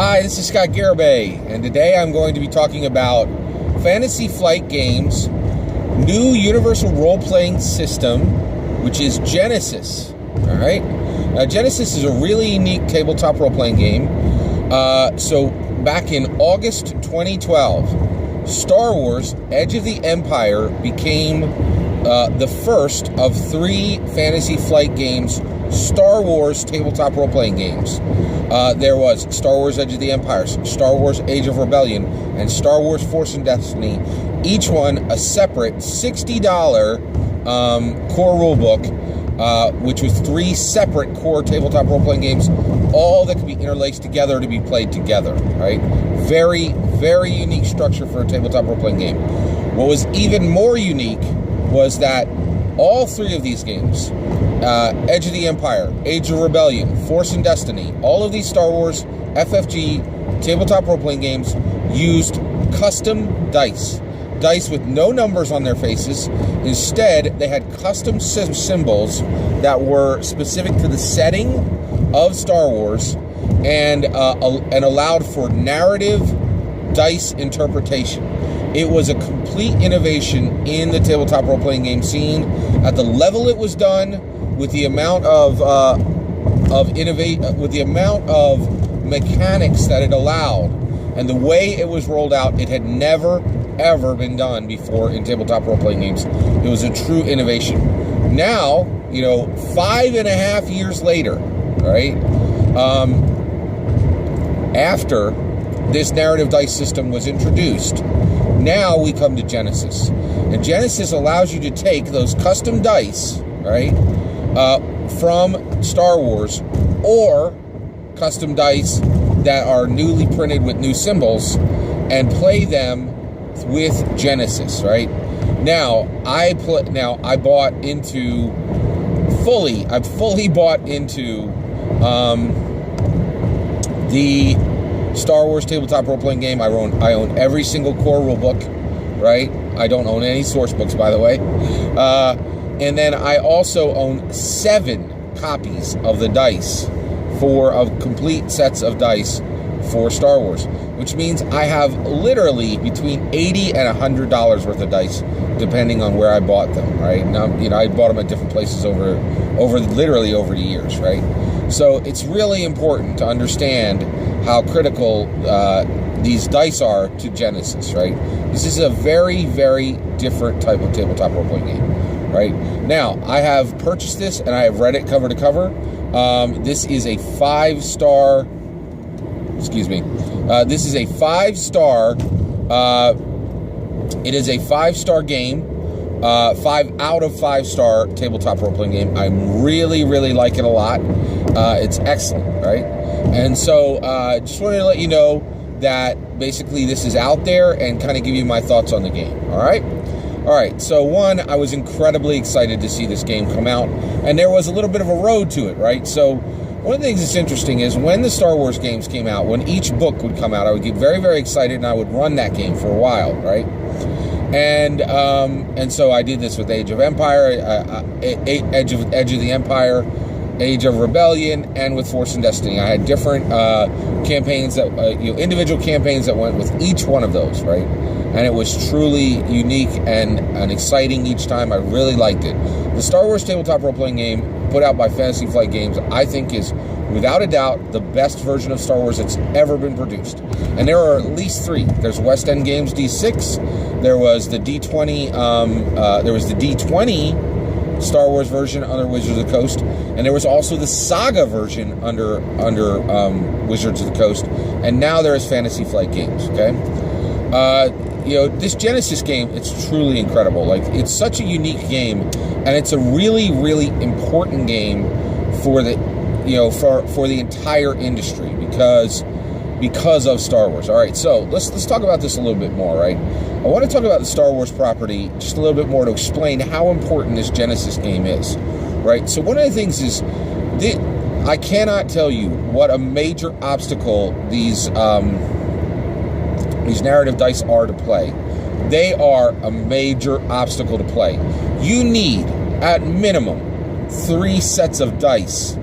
Hi, this is Scott Garibay, and today I'm going to be talking about Fantasy Flight Games' new universal role-playing system, which is Genesys. All right? Now, Genesys is a really unique tabletop role-playing game. So back in August 2012, Star Wars Edge of the Empire became the first of 3 Fantasy Flight Games Star Wars tabletop role-playing games. There was Star Wars Edge of the Empire, Star Wars Age of Rebellion, and Star Wars Force and Destiny, each one a separate $60 core rulebook, which was 3 separate core tabletop role-playing games, all that could be interlaced together to be played together, right? Very, very unique structure for a tabletop role-playing game. What was even more unique was that all 3 of these games, Edge of the Empire, Age of Rebellion, Force and Destiny, all of these Star Wars FFG tabletop role-playing games used custom dice. Dice with no numbers on their faces. Instead, they had custom symbols that were specific to the setting of Star Wars and allowed for narrative dice interpretation. It was a complete innovation in the tabletop role-playing game scene. At the level it was done, with the amount of mechanics that it allowed, and the way it was rolled out, it had never ever been done before in tabletop role-playing games. It was a true innovation. Now, 5.5 years later, right? After this narrative dice system was introduced, now we come to Genesys. And Genesys allows you to take those custom dice, right, from Star Wars, or custom dice that are newly printed with new symbols, and play them with Genesys, right? Now, I fully bought into the Star Wars tabletop role-playing game. I own every single core rule book, right? I don't own any source books, by the way. And then I also own 7 copies of the dice of complete sets of dice for Star Wars, which means I have literally between $80 and $100 worth of dice, depending on where I bought them, right? Now, I bought them at different places over the years, right? So it's really important to understand how critical these dice are to Genesys, right? This is a very, very different type of tabletop role-playing game, right? Now, I have purchased this and I have read it cover to cover. This is a 5-star. This is a 5-star. It is a 5-star game. 5 out of 5-star tabletop role-playing game. I'm really, really like it a lot. It's excellent, right? And so, just wanted to let you know that basically this is out there and kind of give you my thoughts on the game. All right. So one, I was incredibly excited to see this game come out, and there was a little bit of a road to it, right? So one of the things that's interesting is when the Star Wars games came out, when each book would come out, I would get very, very excited, and I would run that game for a while, right? And so I did this with Age of Empire, Edge of the Empire, Age of Rebellion, and with Force and Destiny. I had different campaigns that individual campaigns that went with each one of those, right? And it was truly unique and exciting each time. I really liked it. The Star Wars tabletop role-playing game put out by Fantasy Flight Games, I think, is without a doubt the best version of Star Wars that's ever been produced. And there are at least 3. There's West End Games D6. There was the D20. There was the D20 Star Wars version under Wizards of the Coast, and there was also the Saga version under Wizards of the Coast. And now there is Fantasy Flight Games. Okay. This Genesys game, it's truly incredible. Like, it's such a unique game, and it's a really, really important game for the, for the entire industry because of Star Wars. All right, so let's talk about this a little bit more, right? I want to talk about the Star Wars property just a little bit more to explain how important this Genesys game is, right? So one of the things is, I cannot tell you what a major obstacle these narrative dice are to play. They are a major obstacle to play. You need, at minimum, 3 sets of dice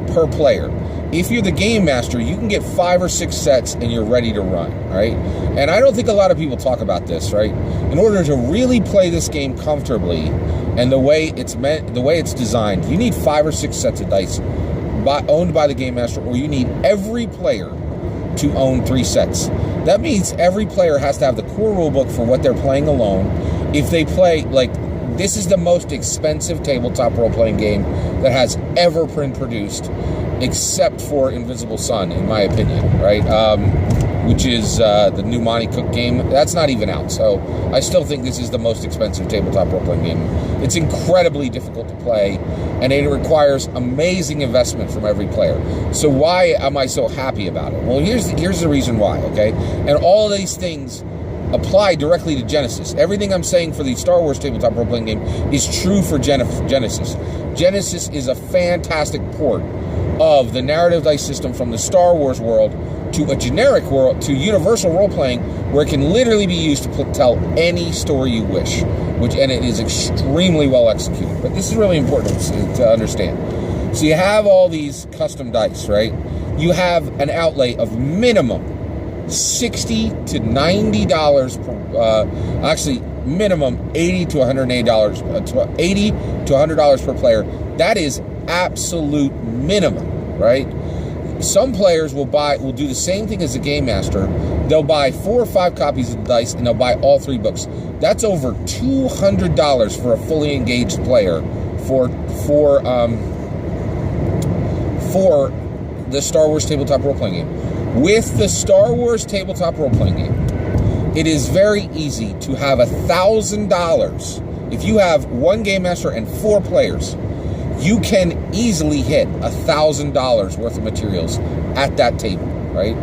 per player. if you're the game master, you can get 5 or 6 sets and you're ready to run, right? And I don't think a lot of people talk about this, right? In order to really play this game comfortably and the way it's designed, you need 5 or 6 sets of dice owned by the game master, or you need every player to own 3 sets. That means every player has to have the core rule book for what they're playing alone. If they play, like, this is the most expensive tabletop role-playing game that has ever been produced, except for Invisible Sun, in my opinion, right? Which is the new Monty Cook game. That's not even out, so I still think this is the most expensive tabletop role-playing game. It's incredibly difficult to play, and it requires amazing investment from every player. So why am I so happy about it? Well, here's the reason why, okay? And all of these things apply directly to Genesys. Everything I'm saying for the Star Wars tabletop role-playing game is true for Genesys. Genesys is a fantastic port of the narrative dice system from the Star Wars world to a generic world, to universal role-playing, where it can literally be used to tell any story you wish, and it is extremely well executed. But this is really important to understand. So you have all these custom dice, right? You have an outlay of minimum $60 to $90 per, actually minimum $80 to $180, $80 to $100 per player. That is absolute minimum, right? Some players will do the same thing as the game master. They'll buy 4 or 5 copies of the dice, and they'll buy all 3 books. That's over $200 for a fully engaged player for the Star Wars tabletop role-playing game. With the Star Wars tabletop role-playing game, it is very easy to have $1,000. If you have 1 game master and 4 players, you can easily hit $1,000 worth of materials at that table, right?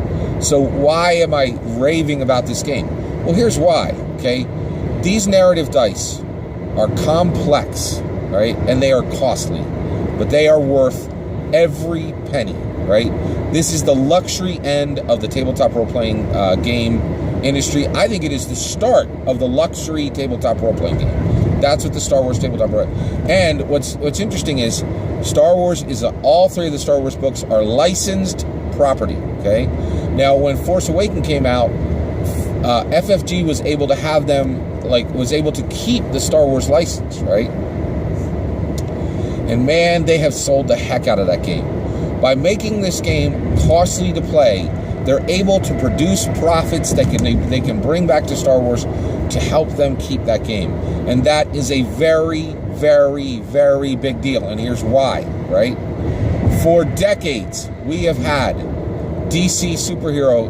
So why am I raving about this game? Well, here's why, okay? These narrative dice are complex, right? And they are costly, but they are worth every penny, right? This is the luxury end of the tabletop role-playing game industry. I think it is the start of the luxury tabletop role-playing game. That's what the Star Wars tabletop role. And what's interesting is Star Wars is all 3 of the Star Wars books are licensed property. Okay. Now, when Force Awakens came out, FFG was able to have them, was able to keep the Star Wars license, right? And man, they have sold the heck out of that game. By making this game costly to play, they're able to produce profits that they can bring back to Star Wars to help them keep that game. And that is a very, very, very big deal. And here's why, right? For decades, we have had DC superhero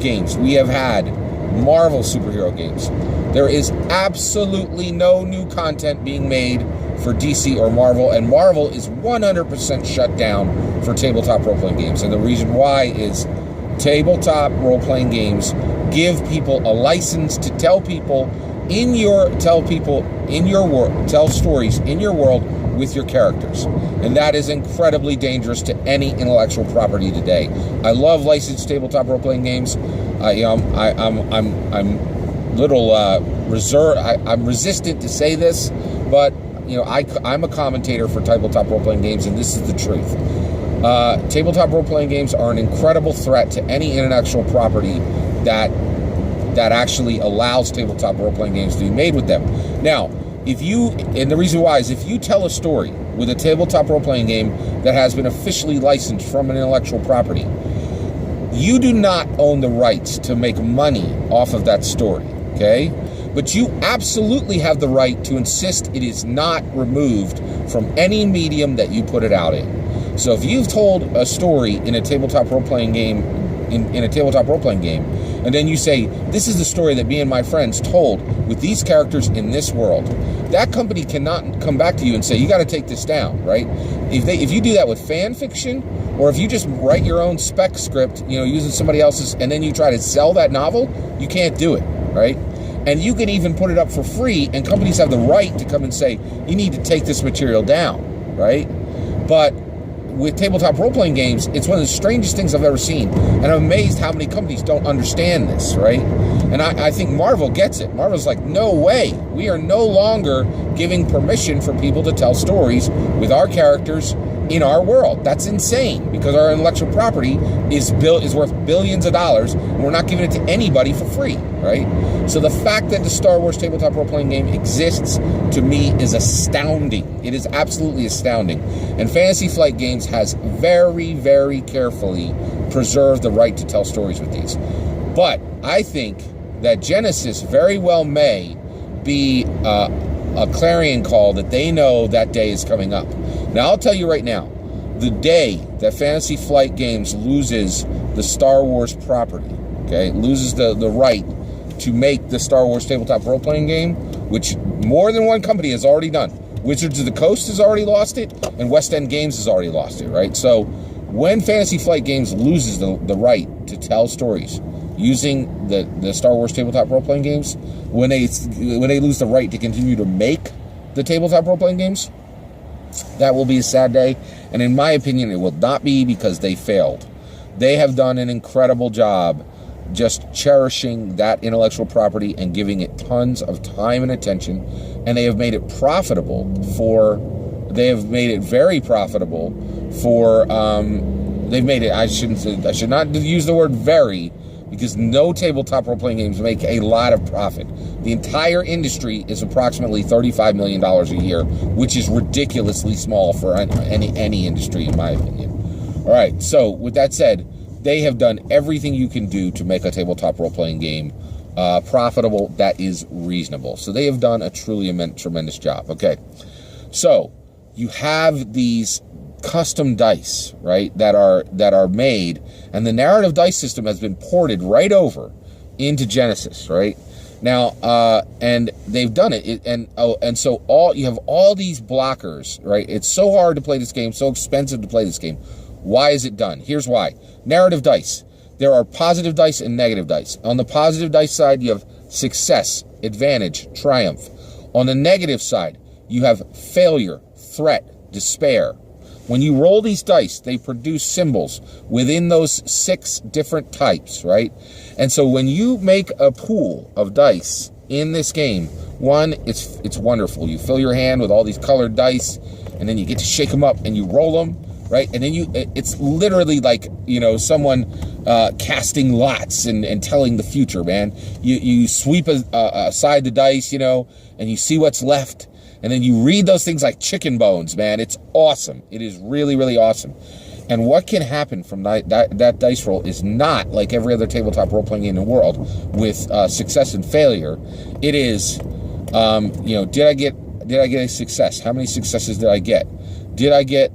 games. We have had Marvel superhero games. There is absolutely no new content being made for DC or Marvel, and Marvel is 100% shut down for tabletop role-playing games. And the reason why is tabletop role-playing games give people a license to tell stories in your world with your characters, and that is incredibly dangerous to any intellectual property today. I love licensed tabletop role-playing games. I'm resistant to say this, but I'm a commentator for tabletop role-playing games, and this is the truth. Tabletop role-playing games are an incredible threat to any intellectual property that actually allows tabletop role-playing games to be made with them. Now, and the reason why is if you tell a story with a tabletop role-playing game that has been officially licensed from an intellectual property, you do not own the rights to make money off of that story, okay? But you absolutely have the right to insist it is not removed from any medium that you put it out in. So if you've told a story in a tabletop role-playing game, in a tabletop role-playing game, and then you say, this is the story that me and my friends told with these characters in this world, that company cannot come back to you and say, you got to take this down, right? If you do that with fan fiction, or if you just write your own spec script, using somebody else's, and then you try to sell that novel, you can't do it, right? And you can even put it up for free, and companies have the right to come and say, you need to take this material down, right? But with tabletop role-playing games, it's one of the strangest things I've ever seen. And I'm amazed how many companies don't understand this, right? And I think Marvel gets it. Marvel's like, no way. We are no longer giving permission for people to tell stories with our characters in our world. That's insane, because our intellectual property is worth billions of dollars, and we're not giving it to anybody for free, right? So the fact that the Star Wars tabletop role-playing game exists, to me, is astounding. It is absolutely astounding. And Fantasy Flight Games has very, very carefully preserved the right to tell stories with these. But I think that Genesys very well may be a clarion call that they know that day is coming up. Now, I'll tell you right now, the day that Fantasy Flight Games loses the Star Wars property, okay, loses the right to make the Star Wars tabletop role-playing game, which more than one company has already done. Wizards of the Coast has already lost it, and West End Games has already lost it, right? So when Fantasy Flight Games loses the right to tell stories using the Star Wars tabletop role-playing games, when they lose the right to continue to make the tabletop role-playing games, that will be a sad day. And in my opinion, it will not be because they failed. They have done an incredible job just cherishing that intellectual property and giving it tons of time and attention, and they have made it profitable very profitable for they've made it, I should not use the word very, because no tabletop role-playing games make a lot of profit. The entire industry is approximately $35 million a year, which is ridiculously small for any industry, in my opinion. All right, so with that said, they have done everything you can do to make a tabletop role-playing game profitable that is reasonable. So they have done a truly tremendous job. Okay, so you have these custom dice, right, that are made, and the narrative dice system has been ported right over into Genesys, right? Now, and they've done it, and so you have all these blockers, right? It's so hard to play this game, so expensive to play this game. Why is it done? Here's why. Narrative dice. There are positive dice and negative dice. On the positive dice side, you have success, advantage, triumph. On the negative side, you have failure, threat, despair. When you roll these dice, they produce symbols within those 6 different types, right? And so when you make a pool of dice in this game, one, it's wonderful. You fill your hand with all these colored dice, and then you get to shake them up and you roll them, right? And then it's literally like, someone casting lots and telling the future, man. You sweep aside the dice, and you see what's left. And then you read those things like chicken bones, man. It's awesome. It is really, really awesome. And what can happen from that dice roll is not like every other tabletop role-playing game in the world with success and failure. It is, did I get a success? How many successes did I get? Did I get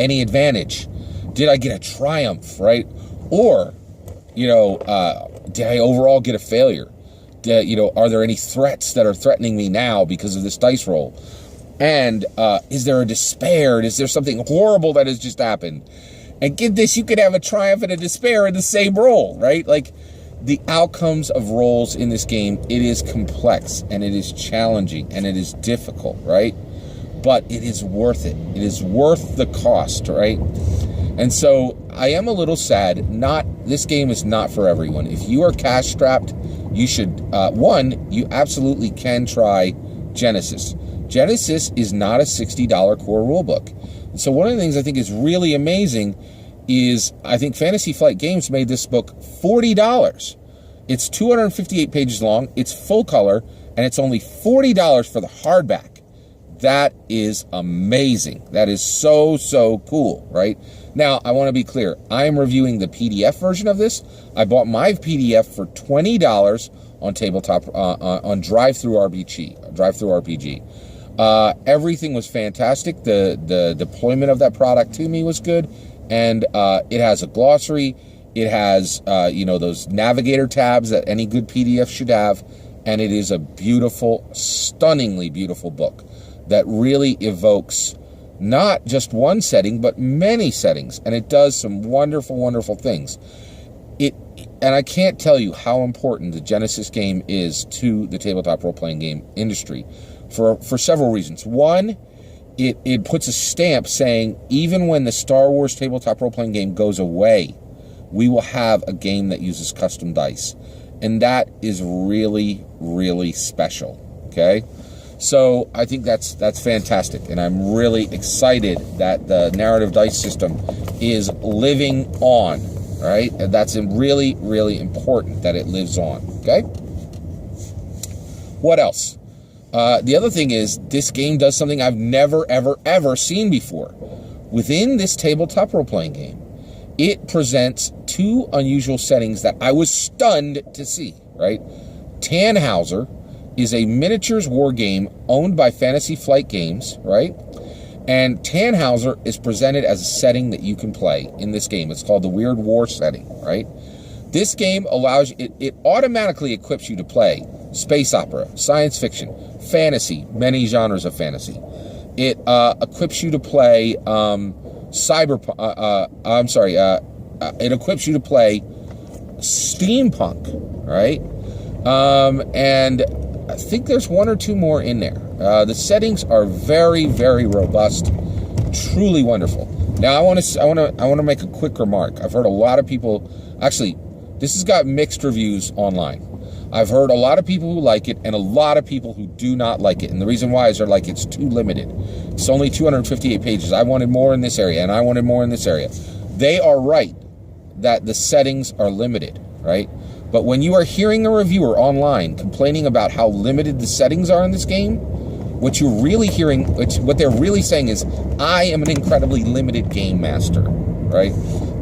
any advantage? Did I get a triumph, right? Or, did I overall get a failure? Are there any threats that are threatening me now because of this dice roll? And is there a despair? Is there something horrible that has just happened? And get this, you could have a triumph and a despair in the same roll, right? Like, the outcomes of rolls in this game, it is complex, and it is challenging, and it is difficult, right? But it is worth it. It is worth the cost, right? And so I am a little sad. This game is not for everyone. If you are cash strapped, you should, you absolutely can try Genesys. Genesys is not a $60 core rulebook. So one of the things I think is really amazing is I think Fantasy Flight Games made this book $40. It's 258 pages long, it's full color, and it's only $40 for the hardback. That is amazing. That is so, so cool, right? Now, I want to be clear. I am reviewing the PDF version of this. I bought my PDF for $20 on tabletop, on Drive-Thru RPG. Everything was fantastic. The deployment of that product to me was good. And it has a glossary. It has, those navigator tabs that any good PDF should have. And it is a beautiful, stunningly beautiful book that really evokes not just one setting, but many settings. And it does some wonderful, wonderful things. And I can't tell you how important the Genesys game is to the tabletop role-playing game industry for several reasons. One, it puts a stamp saying, even when the Star Wars tabletop role-playing game goes away, we will have a game that uses custom dice. And that is really, really special, okay? So I think that's fantastic, and I'm really excited that the narrative dice system is living on, right? And that's really, really important that it lives on, okay? What else? The other thing is this game does something I've never, ever, ever seen before. Within this tabletop role-playing game, it presents two unusual settings that I was stunned to see, right? Tannhauser is a miniatures war game owned by Fantasy Flight Games, right? And Tannhauser is presented as a setting that you can play in this game. It's called the Weird War setting, right? This game allows it automatically equips you to play space opera, science fiction, fantasy, many genres of fantasy. It equips you to play it equips you to play steampunk, right? And I think there's one or two more in there. The settings are very, very robust, truly wonderful. Now, I want to make a quick remark. I've heard a lot of people. Actually, this has got mixed reviews online. I've heard a lot of people who like it and a lot of people who do not like it. And the reason why is they're like, it's too limited. It's only 258 pages. I wanted more in this area, and I wanted more in this area. They are right that the settings are limited, right? But when you are hearing a reviewer online complaining about how limited the settings are in this game, what you're really hearing, what they're really saying is, I am an incredibly limited game master, right?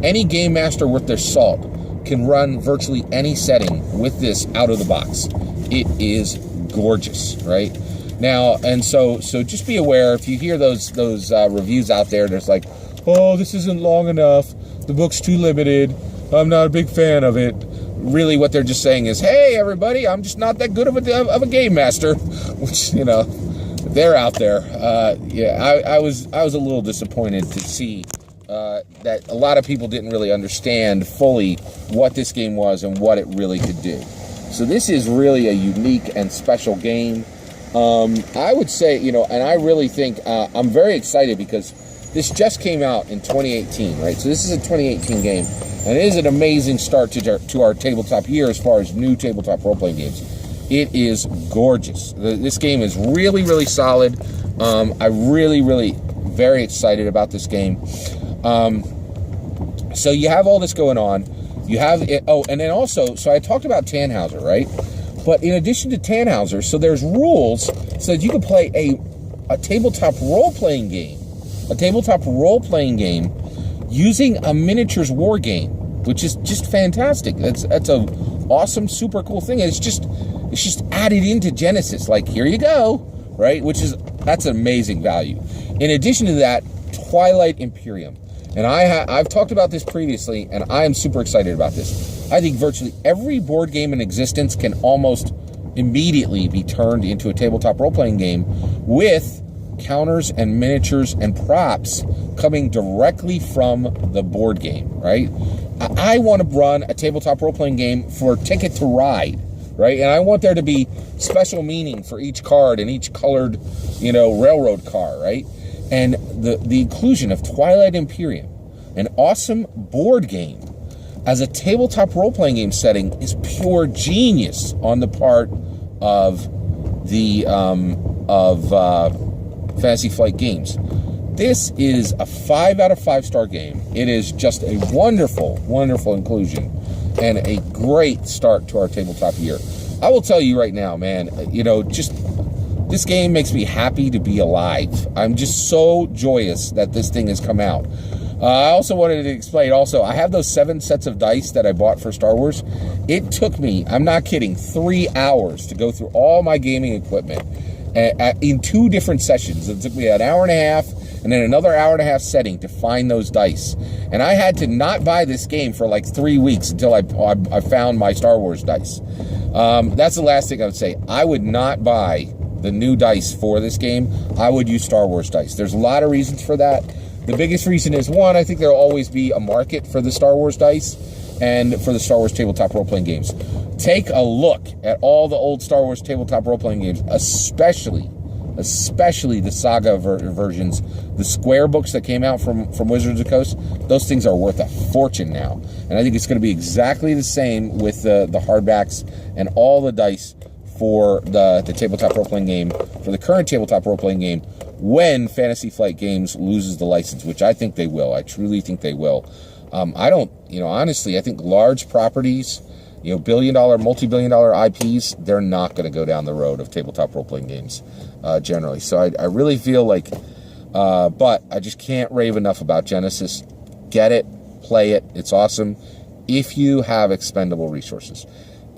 Any game master worth their salt can run virtually any setting with this out of the box. It is gorgeous, right? Now, and so just be aware, if you hear those reviews out there, there's like, oh, this isn't long enough, the book's too limited, I'm not a big fan of it. Really what they're just saying is, hey, everybody, I'm just not that good of a game master, which, you know, they're out there. I was a little disappointed to see that a lot of people didn't really understand fully what this game was and what it really could do. So this is really a unique and special game. I would say, you know, and I really think I'm very excited because this just came out in 2018, right? So this is a 2018 game, and it is an amazing start to our tabletop year as far as new tabletop role-playing games. It is gorgeous. This game is really, really solid. I'm really, really very excited about this game. So you have all this going on. You have it. Oh, and then also, so I talked about Tannhauser, right? But in addition to Tannhauser, so there's rules so that you can play a tabletop role-playing game. A tabletop role-playing game using a miniatures war game, which is just fantastic. That's a awesome, super cool thing. And it's just added into Genesys. Like, here you go, right? That's an amazing value. In addition to that, Twilight Imperium. And I've talked about this previously, and I am super excited about this. I think virtually every board game in existence can almost immediately be turned into a tabletop role-playing game with counters and miniatures and props coming directly from the board game, right? I want to run a tabletop role-playing game for Ticket to Ride, right? And I want there to be special meaning for each card and each colored, you know, railroad car, right? And the inclusion of Twilight Imperium, an awesome board game, as a tabletop role-playing game setting is pure genius on the part of the Fantasy Flight Games. This is a 5 out of 5 star game. It is just a wonderful, wonderful inclusion and a great start to our tabletop year. I will tell you right now, man, you know, just this game makes me happy to be alive. I'm just so joyous that this thing has come out. I also wanted to explain, I have those 7 sets of dice that I bought for Star Wars. It took me, I'm not kidding, 3 hours to go through all my gaming equipment in 2 different sessions. It took me an hour and a half and then another hour and a half setting to find those dice. And I had to not buy this game for like 3 weeks until I found my Star Wars dice. That's the last thing I would say. I would not buy the new dice for this game. I would use Star Wars dice. There's a lot of reasons for that. The biggest reason is, one, I think there'll always be a market for the Star Wars dice and for the Star Wars tabletop role-playing games. Take a look at all the old Star Wars tabletop role-playing games, especially the Saga versions, the square books that came out from Wizards of the Coast. Those things are worth a fortune now. And I think it's going to be exactly the same with the hardbacks and all the dice for the tabletop role-playing game, for the current tabletop role-playing game, when Fantasy Flight Games loses the license, which I think they will. I truly think they will. I don't, honestly, I think large properties, billion-dollar, multi-billion-dollar IPs, they're not going to go down the road of tabletop role-playing games, generally. So I really feel like, but I just can't rave enough about Genesys. Get it, play it, it's awesome. If you have expendable resources.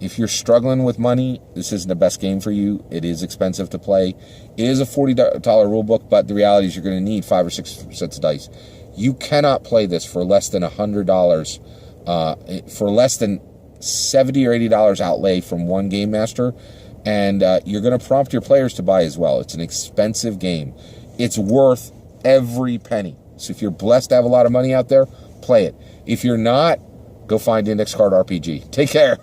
If you're struggling with money, this isn't the best game for you. It is expensive to play. It is a $40 rule book, but the reality is you're going to need 5 or 6 sets of dice. You cannot play this for less than $100, for less than $70 or $80 outlay from one game master, and you're going to prompt your players to buy as well. It's an expensive game. It's worth every penny. So if you're blessed to have a lot of money out there, play it. If you're not, go find Index Card RPG. Take care.